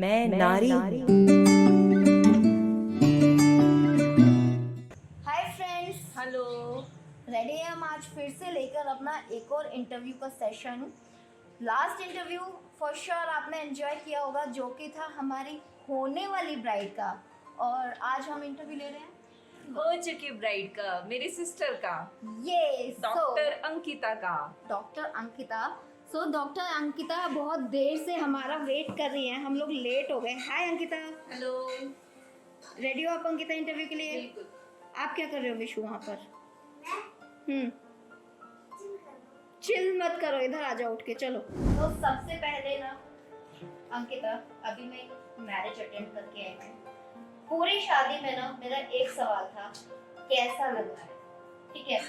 मैं नारी हूँ। Hi friends, hello. रेडी हैं हम आज फिर से लेकर अपना एक और इंटरव्यू का session. Last interview for sure आपने एंजॉय किया होगा, जो कि था हमारी होने वाली ब्राइड का। और आज हम इंटरव्यू ले रहे हैं हो चुकी ब्राइड का, मेरी सिस्टर का, ये डॉक्टर अंकिता का। डॉक्टर अंकिता। डॉक्टर अंकिता बहुत देर से हमारा वेट कर रही हैं, हम लोग लेट हो गए। हाय अंकिता। हेलो। रेडी हो आप अंकिता इंटरव्यू के लिए? बिल्कुल। आप क्या कर रहे हो विशु वहाँ पर? चिल मत करो, इधर आ जाओ, उठ के चलो। तो सबसे पहले ना अंकिता, अभी मैं मैरिज अटेंड करके आई हूँ। पूरी शादी में ना मेरा एक सवाल था, कैसा लग रहा है? ठीक है,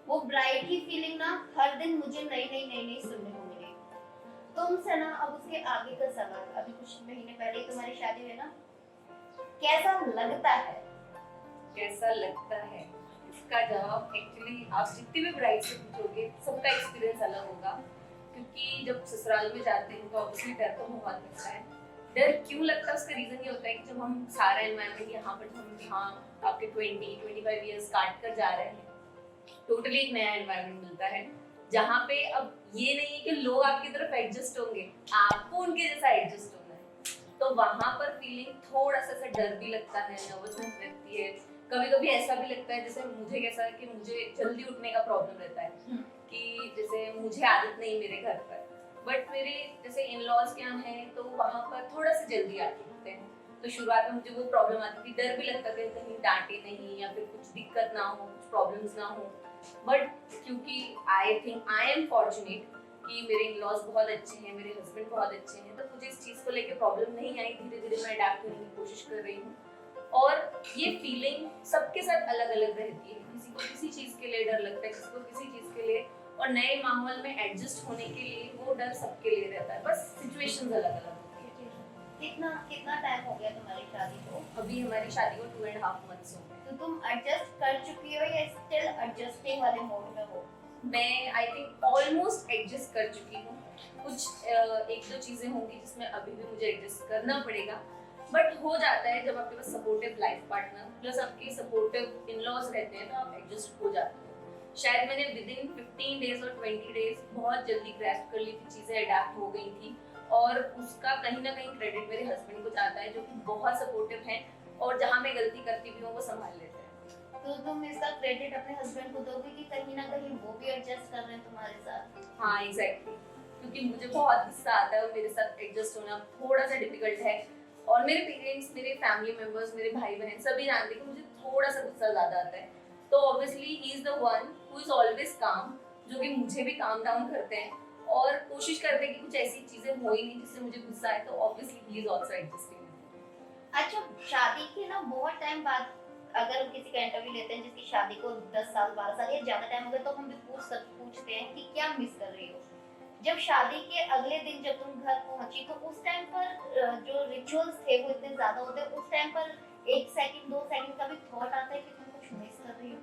वो ब्राइड की फीलिंग ना हर दिन मुझे नई सुनने को मिली तुमसे ना। अब उसके आगे का सवाल, अभी कुछ महीने पहले ही तुम्हारी शादी हुई ना, कैसा लगता है? कैसा लगता है, इसका जवाब एक्चुअली आप जितनी भी ब्राइड से पूछोगे सबका एक्सपीरियंस अलग होगा। क्योंकि जब ससुराल में जाते हैं तो ऑब्वियसली डर तो बहुत लगता है। डर क्यों लगता है उसका रीजन ये होता है कि जब हम सारा एनवायरनमेंट यहाँ पर हम यहाँ आपके 20-25 ईयर्स काट कर जा रहे हैं, टोटली एक नया एनवायरनमेंट मिलता है जहाँ पे अब ये नहीं है कि लोग आपकी तरफ एडजस्ट होंगे, आपको उनके जैसा एडजस्ट होना है। तो वहां पर फीलिंग थोड़ा सा डर भी लगता है, नर्वसनेस रहती है। कभी कभी ऐसा भी लगता है, जैसे मुझे कैसा है कि मुझे जल्दी उठने का प्रॉब्लम रहता है कि जैसे मुझे आदत नहीं मेरे घर पर, बट मेरे जैसे इन लॉज क्या है तो वहां पर थोड़ा सा जल्दी आके उठते हैं। तो शुरुआत में मुझे वो प्रॉब्लम आती थी, डर भी लगता था कहीं डांटे नहीं या फिर कुछ दिक्कत ना हो, कुछ प्रॉब्लम्स ना हो। बट क्योंकि I think I am fortunate कि मेरे इन लॉज बहुत अच्छे हैं, मेरे हस्बैंड बहुत अच्छे हैं, तो मुझे इस चीज़ को लेकर प्रॉब्लम नहीं आई। धीरे धीरे मैं अडैप्ट करने की कोशिश कर रही हूँ। और ये फीलिंग सबके साथ अलग अलग रहती है, किसी को किसी चीज़ के लिए डर लगता है, किसी को किसी चीज़ के लिए, और नए माहौल में एडजस्ट होने के लिए वो डर सबके लिए रहता है। बस सिचुएशंस अलग अलग होती है। कितना कितना टाइम हो गया तुम्हारी शादी को? अभी हमारी शादी को 2.5 मंथ्स हो गए। तो तुम एडजस्ट कर चुकी हो या स्टिल एडजस्टिंग वाले मोड में हो? मैं आई थिंक ऑलमोस्ट एडजस्ट कर चुकी हूँ। कुछ एक दो चीज़ें होंगी जिसमें अभी भी मुझे एडजस्ट करना पड़ेगा, बट हो जाता है। जब आपके पास सपोर्टिव लाइफ पार्टनर प्लस आपके सपोर्टिव इन लॉज रहते हैं तो आप एडजस्ट हो जाते हो। शायद मैंने विद इन 15 डेज और 20 डेज बहुत जल्दी ग्रैस्प कर ली थी, चीज़ें अडैप्ट हो गई थी। और उसका कहीं ना कहीं क्रेडिट मेरे हस्बैंड को जाता है, जो कि बहुत सपोर्टिव हैं, और जहाँ मैं गलती करती भी हूँ वो संभाल लेते हैं। तो तुम इसका क्रेडिट अपने हस्बैंड को दोगे कि कहीं ना कहीं वो भी एडजस्ट कर रहे हैं तुम्हारे साथ? हाँ एग्जैक्टली, क्योंकि मुझे बहुत गुस्सा आता है और मेरे साथ एडजस्ट होना थोड़ा सा डिफिकल्ट है। और मेरे पेरेंट्स, मेरे फैमिली मेंबर्स, मेरे भाई बहन सभी जानते हैं कि मुझे थोड़ा सा गुस्सा ज़्यादा आता है। तो obviously he is the one who is always काम, जो कि मुझे भी काम डाउन करते हैं और कोशिश करते हैं कि कुछ ऐसी चीज़ें हो ही नहीं जिससे मुझे गुस्सा आए। तो obviously he is also adjusting. अच्छा, शादी के ना बहुत टाइम बाद अगर हम किसी का इंटरव्यू लेते हैं जिसकी शादी को 10 साल 12 साल या ज्यादा टाइम हो गया, तो हम भी पूछते हैं कि क्या मिस कर रही हो। जब शादी के अगले दिन जब तुम घर पहुंची तो उस टाइम पर जो रिचुअल्स थे वो इतने ज्यादा होते हैं, उस टाइम पर 1 सेकंड 2 सेकंड का भी थॉट आता है कि तुम कुछ मिस कर रही हो?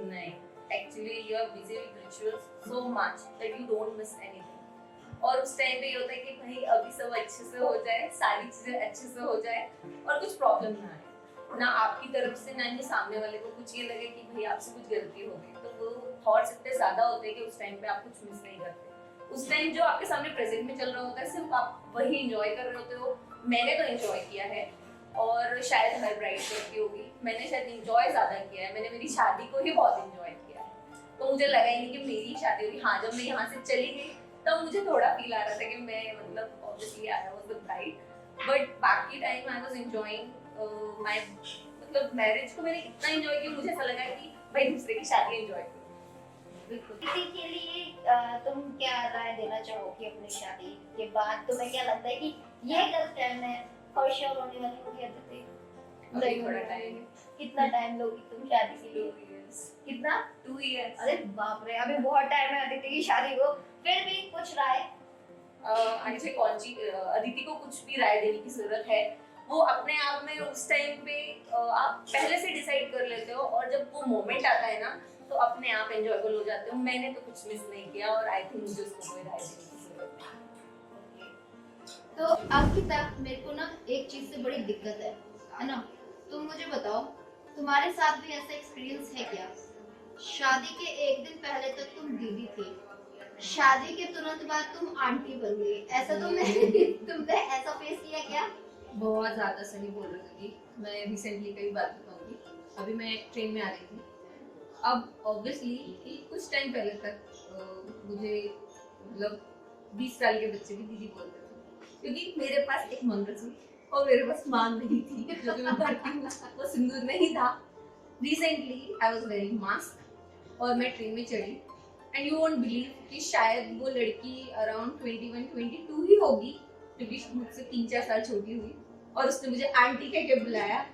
नहीं, actually you are busy with rituals so much that you don't miss anything. और उस टाइम पे ये होता है कि भाई अभी सब अच्छे से हो जाए, सारी चीजें अच्छे से हो जाए और कुछ प्रॉब्लम ना आए, ना आपकी तरफ से ना ही सामने वाले को कुछ ये लगे कि भाई आपसे कुछ गलती हो गई। तो वो थॉट्स इतने ज्यादा होते हैं कि उस टाइम पे आप कुछ मिस नहीं करते। उस टाइम जो आपके सामने प्रेजेंट में चल रहा होता है सिर्फ आप वही एंजॉय कर रहे होते हो। मैंने तो एंजॉय किया है, और शायद हर ब्राइड करती होगी। मैंने शायद एंजॉय ज्यादा किया है, मैंने मेरी शादी को ही बहुत एंजॉय किया है। तो मुझे लगा ही नहीं कि मेरी शादी होगी। हाँ, जब मैं यहाँ से चली गई तब मुझे थोड़ा फील आ रहा था कि मैं मतलब obviously I was the bride, but बाकी time I was enjoying my मतलब मैरिज को मैंने इतना एंजॉय किया, मुझे ऐसा लगा कि भाई दूसरे की शादी एंजॉय करो। बिल्कुल। इसी के लिए तुम क्या राय देना चाहोगी अपनी शादी के बाद? तुम्हें क्या लगता है कि ये गलत टाइम है और श्योर होने वाली होगी अदिति? अभी थोड़ा टाइम। कितना टाइम लोगी तुम शादी के लिए? 2 years। कितना? 2 years। अरे बाप रे, अभी बहुत टाइम है अदिति की शादी को। फिर भी कुछ राय? अदिति को कुछ भी राय देने की जरूरत है। वो अपने आप में उस टाइम पे आप पहले से डिसाइड कर लेते हो, और जब वो मोमेंट आता है ना तो अपने आप एंजॉयबल हो जाते हो। मैंने तो कुछ मिस नहीं किया, और आई थिंक मुझे उसको कोई राय देने की जरूरत नहीं। तो अंकिता, मेरे को ना एक चीज से बड़ी दिक्कत है ना? तुम मुझे बताओ, तुम्हारे साथ भी ऐसा एक्सपीरियंस है क्या? शादी के एक दिन पहले तक तुम दीदी थी, शादी के तुरंत बाद तुम आंटी बन गई, ऐसा तुमने ऐसा फेस किया क्या? बहुत ज्यादा सही बोल रही थी। मैं रिसेंटली कई बात बताऊंगी। अभी मैं ट्रेन में आ रही थी। अब ऑब्वियसली कि कुछ टाइम पहले तक मुझे मतलब 20 साल के बच्चे भी दीदी बोलते थे, क्योंकि मेरे पास एक मंगलसूत्र और मेरे पास मांग नहीं थी जो कि मैं भरती हूँ, वो सिंदूर नहीं था। Recently I was wearing mask और मैं ट्रेन में चढ़ी, एंड यू वोंट बिलीव कि शायद वो लड़की अराउंड 21-22 ही होगी, क्योंकि मुझसे 3-4 साल छोटी हुई, और उसने मुझे आंटी कह के बुलाया।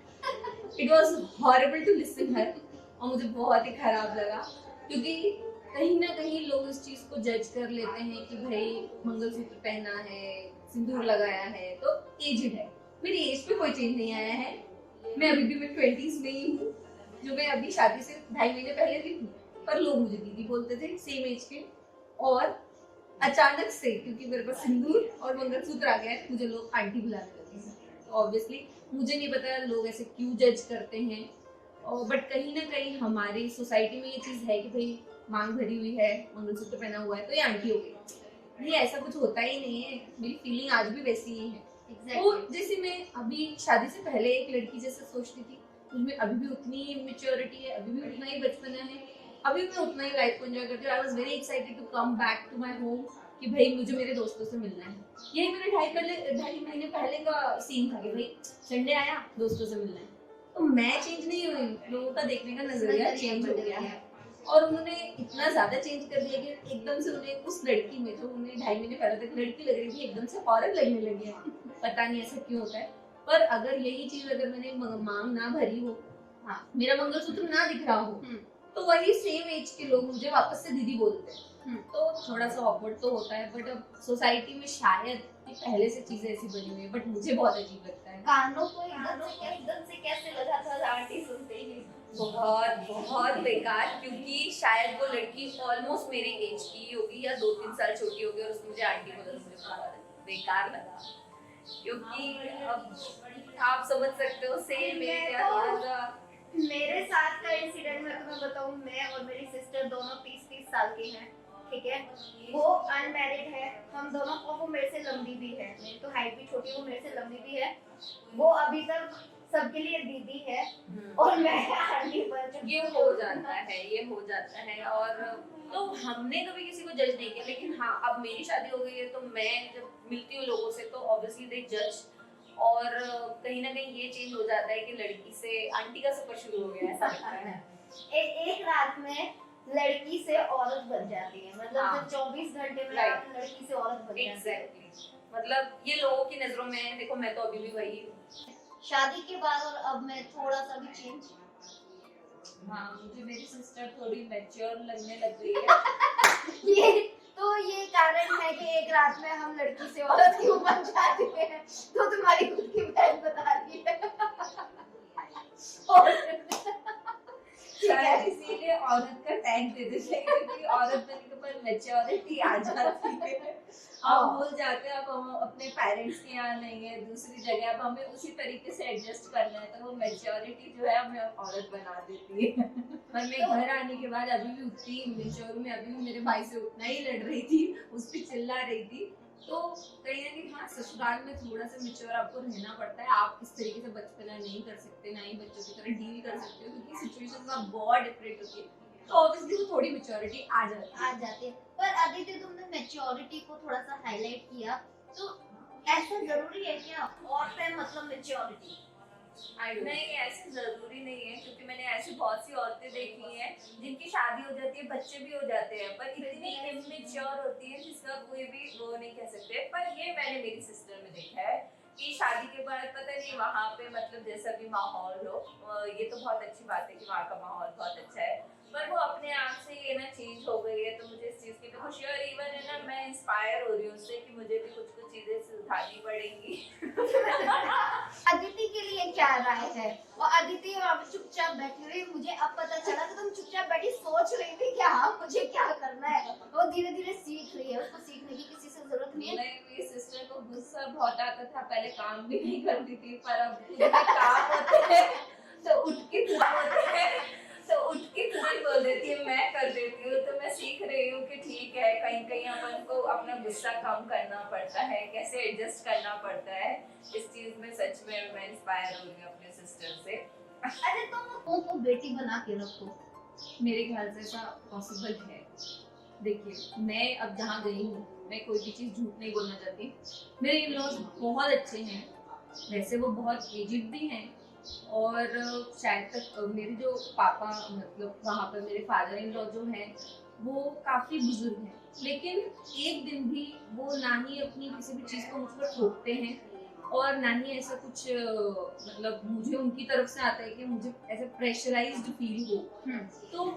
It was horrible to listen her, और मुझे बहुत ही खराब लगा, क्योंकि कहीं ना कहीं लोग इस चीज को जज कर लेते हैं कि भाई मंगलसूत्र पहना है, सिंदूर लगाया है तो एजड है। मेरी एज पे कोई चेंज नहीं आया है। मैं अभी भी मैं 20s में ही हूँ, जो मैं अभी शादी से 2.5 महीने पहले भी थी, पर लोग मुझे दीदी बोलते थे सेम एज के। और अचानक से क्योंकि मेरे पास सिंदूर और मंगलसूत्र आ गया है, मुझे लोग आंटी बुलाने लगे हैं। तो ऑब्वियसली मुझे नहीं पता लोग ऐसे क्यों जज करते हैं, और बट कहीं ना कहीं हमारी सोसाइटी में ये चीज है कि भाई मांग भरी हुई है, मंगलसूत्र पहना हुआ है तो ये आंटी हो गई। ये ऐसा कुछ होता ही नहीं है। मेरी फीलिंग आज भी वैसी ही है। तो जैसे मैं अभी शादी से पहले एक लड़की जैसे सोचती थी, मुझमें अभी भी उतनी इमेच्योरिटी है, अभी भी उतना ही बचपना है, अभी मैं उतना ही लाइफ को एंजॉय करती हूँ। I was very excited to come back to my home, कि भाई मुझे मेरे दोस्तों से मिलना है। यही मेरे 2.5 महीने पहले का सीन था कि भाई संडे आया, दोस्तों से मिलना है। तो मैं चेंज नहीं हुई, लोगों का देखने का नजरिया चेंज हो गया है, और उन्होंने इतना ज्यादा चेंज कर दिया कि एकदम से उन्हें उस लड़की में, जो उन्हें 2.5 महीने पहले तक लड़की लग रही थी, एकदम से औरत लगने लगी है। पता नहीं ऐसा क्यों होता है। पर अगर यही चीज अगर मैंने मांग ना भरी हो, हाँ, मेरा मंगलसूत्र ना दिख रहा हो, तो वही सेम एज के लोग मुझे वापस से दीदी बोलते हैं। तो थोड़ा सा ऑकवर्ड तो होता है, बट अब सोसाइटी में शायद कि पहले से चीजें ऐसी बनी हुई है, बट मुझे बहुत अजीब लगता है। कानों को एकदम से कैसे लगा था आंटी सुनते ही? बहुत बहुत बेकार, क्योंकि शायद वो लड़की ऑलमोस्ट मेरे एज की होगी या 2-3 साल छोटी होगी, और उसने मुझे आंटी बोला, मुझे बहुत बेकार लगा। क्योंकि अब आप समझ सकते हो सेम एज या थोड़ा सा। मेरे साथ का इंसिडेंट मैं तुम्हें बताऊं, मैं और मेरी सिस्टर दोनों 30-30 साल की हैं, ठीक है? वो अनमैरिड है, हम दोनों को, वो मेरे से लंबी भी है, मेरी तो हाइट भी छोटी है, वो मेरे से लंबी भी है। वो अभी तक सबके लिए दीदी है और मैं आंटी बन चुकी ये हो जाता है, ये हो जाता है। और तो हमने कभी किसी को जज नहीं किया, लेकिन हाँ अब मेरी शादी हो गई है, तो मैं जब मिलती हूँ लोगों से तो ऑब्वियसली दे जज, और कहीं ना कहीं ये चेंज हो जाता है कि लड़की से आंटी का सफर शुरू हो गया है, ऐसा लगता है। एक रात में लड़की से औरत बन जाती है, मतलब हाँ। 24 घंटे में Right. आप लड़की से औरत बन जाती है। Exactly. मतलब ये लोगों की नजरों में देखो, मैं तो अभी भी वही हूँ। शादी के बाद और अब में थोड़ा सा भी चेंज। हाँ, मुझे मेरी सिस्टर थोड़ी मैच्योर लगने लग गई है। ये कारण है कि एक रात में हम लड़की से औरत क्यों बन जाते हैं, तो तुम्हारी खुद की बहन बता रही है। और शायद इसीलिए औरत का टैग दे देते हैं, क्योंकि औरत बनने के बाद मैच्योरिटी आ जाती है। आप भूल जाते हैं, अब हम अपने पेरेंट्स के यहाँ नहीं है, दूसरी जगह, अब हमें उसी तरीके से एडजस्ट करना है, तो वो मैच्योरिटी जो है हमें औरत बना देती है। पर मैं घर आने के बाद अभी भी उतनी इमेच्योर में, अभी भी मेरे भाई से उतना ही लड़ रही थी, उस पर चिल्ला रही थी। तो कहीं ना कहीं हाँ, ससुराल में थोड़ा सा मैच्योर आपको रहना पड़ता है। आप इस तरीके से बचपना नहीं कर सकते, ना ही बच्चों की तरह डील कर सकते हो, क्योंकि सिचुएशन का बहुत डिफरेंट होती है। तो ऑब्वियसली वो थोड़ी मैच्योरिटी आ जाती है। पर आदित्य, तुमने मैच्योरिटी को थोड़ा सा हाईलाइट किया, तो ऐसा जरूरी है क्या औरतें मतलब मैच्योरिटी? नहीं, ऐसे जरूरी नहीं है, क्योंकि मैंने ऐसी बहुत सी औरतें देखी हैं जिनकी शादी हो जाती है, बच्चे भी हो जाते हैं, पर इतनी इमेच्योर होती है जिसका कोई भी वो नहीं कह सकते। पर ये मैंने मेरी सिस्टर में देखा है कि शादी के बाद पता नहीं वहाँ पे मतलब जैसा भी माहौल हो, ये तो बहुत अच्छी बात है कि वहाँ का माहौल बहुत अच्छा है, पर वो अपने आप से ये ना चेंज हो गई है। तो मुझे इस चीज़ की तो खुशी, और इवन है ना मैं इंस्पायर हो रही हूँ उससे कि मुझे भी कुछ कुछ चीज़ें सुधारनी पड़ेंगी। अदिति के लिए क्या राय है? और अदिति वहाँ पे चुपचाप बैठी हुई, मुझे अब पता चला कि तुम चुपचाप बैठी सोच रही थी कि हाँ मुझे क्या करना है। वो धीरे धीरे सीख रही है, उसको सीखने की किसी से जरूरत नहीं है। नहीं, मेरी सिस्टर को गुस्सा गुस्सा बहुत आता था, पहले काम भी नहीं करती थी, पर अब मुझे काम होते हैं तो उठ के तुरंत बोल देती है, मैं कर देती हूँ। तो मैं सीख रही हूँ कि ठीक है, कहीं कहीं अपन को अपना गुस्सा कम करना पड़ता है, कैसे एडजस्ट करना पड़ता है। इस चीज में सच में मैं इंस्पायर हो रही हूँ अपने सिस्टर से। अरे तुम को बेटी बना के रखो। मेरे ख्याल से ऐसा पॉसिबल है। देखिए, मैं अब जहाँ गई हूँ, मैं कोई भी चीज़ झूठ नहीं बोलना चाहती। मेरे इन लॉज बहुत अच्छे हैं, वैसे वो बहुत एजिड भी हैं, और शायद तक मेरे जो पापा, मतलब वहाँ पर मेरे फादर इन लॉ जो हैं, वो काफ़ी बुजुर्ग हैं, लेकिन एक दिन भी वो ना ही अपनी किसी भी चीज़ को मुझ पर थोपते हैं, और ना ही ऐसा कुछ मतलब मुझे उनकी तरफ से आता है कि मुझे ऐसे प्रेशराइज्ड फील हो। तो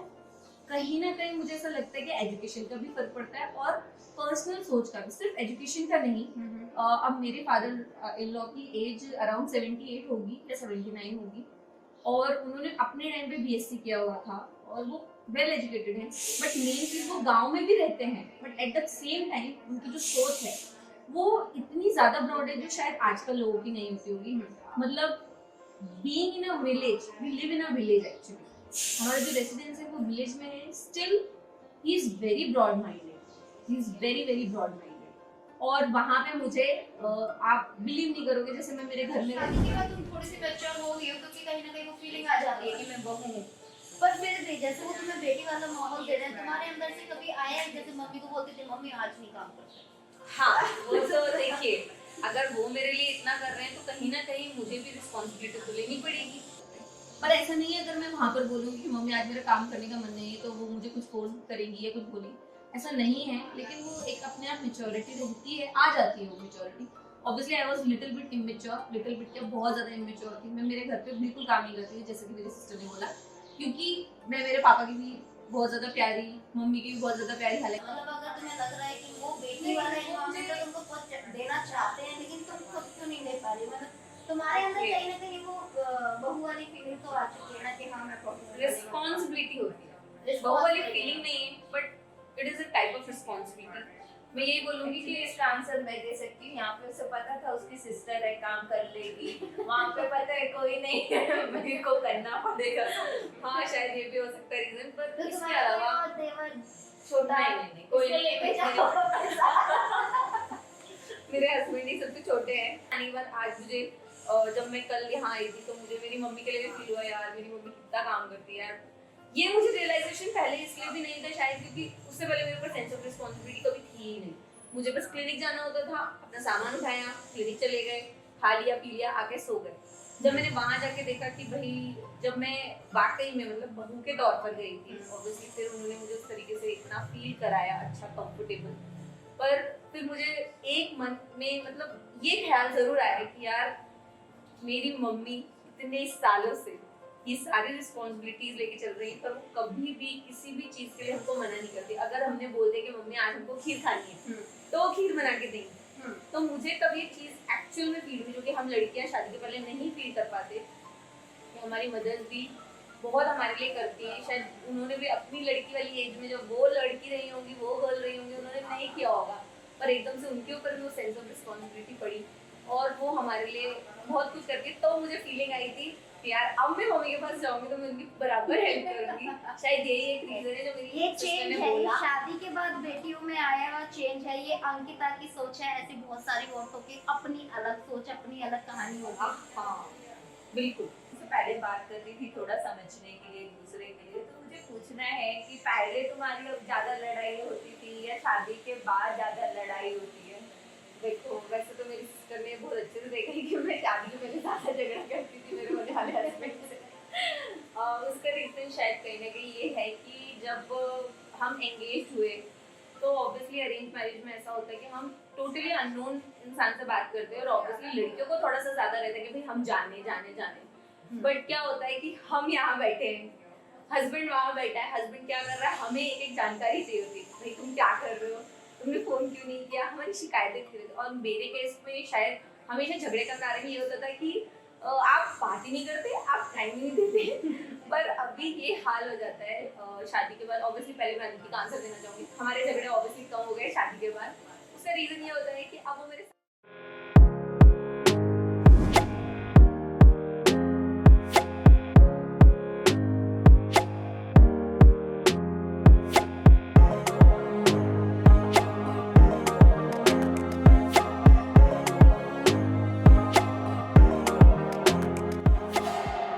कहीं ना कहीं मुझे ऐसा लगता है कि एजुकेशन का भी फर्क पड़ता है, और पर्सनल सोच का भी, सिर्फ एजुकेशन का नहीं। अब मेरे फादर इन लॉ की एज अराउंड 78 होगी या 79 होगी, और उन्होंने अपने टाइम पे बीएससी किया हुआ था, और वो वेल एजुकेटेड हैं, बट मेन चीज वो गांव में भी रहते हैं, but at the same time उनकी जो सोच है वो इतनी ज्यादा ब्रॉड है, जो शायद आजकल लोगों की नहीं होती होगी। मतलब being in a village, we live in a village actually, हमारा जो रेसिडेंस है वो विलेज में है, still he is very broad minded, he is very very broad minded. और वहां पे मुझे आप बिलीव नहीं करोगे, जैसे मैं मेरे घर में शादी के बाद तुम थोड़ी सी मैच्योर हो गई हो, क्योंकि कहीं ना कहीं वो फीलिंग आ जाती है कि मैं बहू हूँ। पर फिर भी जैसे वो तुम्हें बेटी वाला माहौल दे रहे हैं, तुम्हारे अंदर से कभी आया है जैसे मम्मी को बोलते थे मम्मी आज नहीं काम करते? हाँ, वो तो देखिए, अगर वो मेरे लिए इतना कर रहे हैं तो कहीं ना कहीं मुझे भी रिस्पॉन्सिबिलिटी तो लेनी पड़ेगी। पर ऐसा नहीं है अगर मैं वहां पर बोलूंगी कि मम्मी आज मेरा काम करने का मन नहीं है, तो वो मुझे कुछ फोर्स करेंगी या कुछ बोलेंगी, ऐसा नहीं है। लेकिन वो एक अपने आप मेच्योरिटी रहती है, आ जाती है वो maturity. Obviously I was little bit immature, little bit क्या, बहुत ज्यादा इमेच्योर थी मैं। मेरे घर पे बिल्कुल काम नहीं करती थी, जैसे कि मेरी सिस्टर ने बोला, क्योंकि मैं मेरे पापा की भी बहुत ज्यादा प्यारी, मम्मी की भी बहुत ज्यादा प्यारी हालत। मतलब अगर तुम्हें लग रहा है कि वो बेटी वाला एनवायरनमेंट तो तुमको खुद देना चाहते हैं, लेकिन तुम खुद क्यों नहीं दे पा रही? मतलब तुम्हारे अंदर कहीं ना कहीं वो बहू वाली फीलिंग तो आ चुकी है ना कि हाँ मैं रिस्पॉन्सिबिलिटी होती है, बहू वाली फीलिंग नहीं है, but it is a type of responsibility. मैं यही बोलूंगी कि इसका आंसर मैं दे सकती हूँ। यहाँ पे उसे पता था उसकी सिस्टर है, काम कर लेगी, वहाँ पे पता है कोई नहीं है, मेरे को करना पड़ेगा। हाँ, शायद ये भी हो सकता है रीजन, पर तो इसके अलावा देवर छोटा नहीं, कोई नहीं लेके है। जाओ। मेरे हस्बैंड ही सबसे छोटे हैं। इवन आज मुझे जब मैं कल यहाँ आई थी, तो मुझे मेरी मम्मी के लिए भी फील हुआ, यार मेरी मम्मी कितना काम करती है। ये मुझे रियलाइजेशन पहले इसलिए भी नहीं था शायद, क्योंकि उससे पहले मेरे ऊपर सेंस ऑफ रिस्पॉन्सिबिलिटी कभी थी ही नहीं। मुझे बस क्लिनिक जाना होता था, अपना सामान उठाया, क्लिनिक चले गए, खा लिया पी लिया, आके सो गए। जब मैंने वहां जाके देखा कि भाई, जब मैं वाकई में मतलब बहू के तौर पर गई थी, ऑब्वियसली फिर उन्होंने मुझे उस तरीके से इतना फील कराया, अच्छा कंफर्टेबल। पर फिर मुझे एक मन में मतलब ये ख्याल जरूर आया कि यार मेरी मम्मी इतने सालों से ये सारी रिस्पॉन्सिबिलिटीज लेके चल रही है, पर वो कभी भी किसी भी चीज के लिए हमको मना नहीं करती। अगर हमने बोल दिया कि मम्मी आज हमको खीर खानी है, तो वो खीर बना के देंगी। तो मुझे तब ये चीज एक्चुअल में फील हुई, जो कि हम लड़कियां शादी के पहले नहीं फील कर पाते, कि हमारी मदर्स भी बहुत हमारे लिए करती हैं। शायद उन्होंने भी अपनी लड़की वाली एज में, जब वो लड़की रही होंगी, वो गर्ल रही होंगी, उन्होंने नहीं किया होगा, पर एकदम से उनके ऊपर भी वो सेंस ऑफ रिस्पॉन्सिबिलिटी पड़ी, और वो हमारे लिए बहुत कुछ करती। तो मुझे फीलिंग आई थी कि यार अब मैं मम्मी के पास जाऊंगी तो मैं उनकी बराबर हेल्प करूंगी। शायद यही एक रीजन है जो मेरी ये सिस्टर चेंज ने है, बोला। शादी के बाद बेटियों में आया हुआ चेंज है, ये अंकिता की सोच है। ऐसी बहुत सारी औरतों की अपनी अलग सोच, अपनी अलग कहानी होती है। हाँ बिल्कुल। से पहले बात करती थी थोड़ा समझने के लिए, दूसरे के लिए, तो मुझे पूछना है कि पहले तुम्हारी अब ज्यादा लड़ाई होती थी या शादी के बाद ज्यादा लड़ाई होती है? देखो, वैसे तो मेरी सिस्टर ने बहुत अच्छे से देखा है कि मैं शादी में पहले ज्यादा झगड़ा करती थी मेरे होने वाले हस्बैंड से। उसका रीजन शायद कहीं ना कहीं ये है कि जब हम एंगेज हुए, तो ऑब्वियसली अरेंज मैरिज में ऐसा होता है कि हम टोटली अननोन इंसान से बात करते हैं, और ऑब्वियसली लड़कियों को थोड़ा सा ज्यादा रहता है कि भाई हम जाने जाने जाने। बट क्या होता है कि हम यहाँ बैठे हैं, हस्बैंड वहाँ बैठा है, हस्बैंड क्या कर रहा है, हमें एक एक जानकारी चाहिए होती है, भाई तुम क्या कर रहे हो, तुमने फोन क्यों नहीं किया, हमारी शिकायतें क्यों नहीं। और मेरे केस में शायद हमेशा झगड़े का कारण ये होता था कि आप बात ही नहीं करते, आप टाइम ही नहीं देते। पर अभी ये हाल हो जाता है शादी के बाद। ऑब्वियसली पहले मैं अंकिता का आंसर देना चाहूंगी, हमारे झगड़े ऑब्वियसली कम हो गए शादी के बाद। उसका रीजन ये होता है कि अब वो मेरे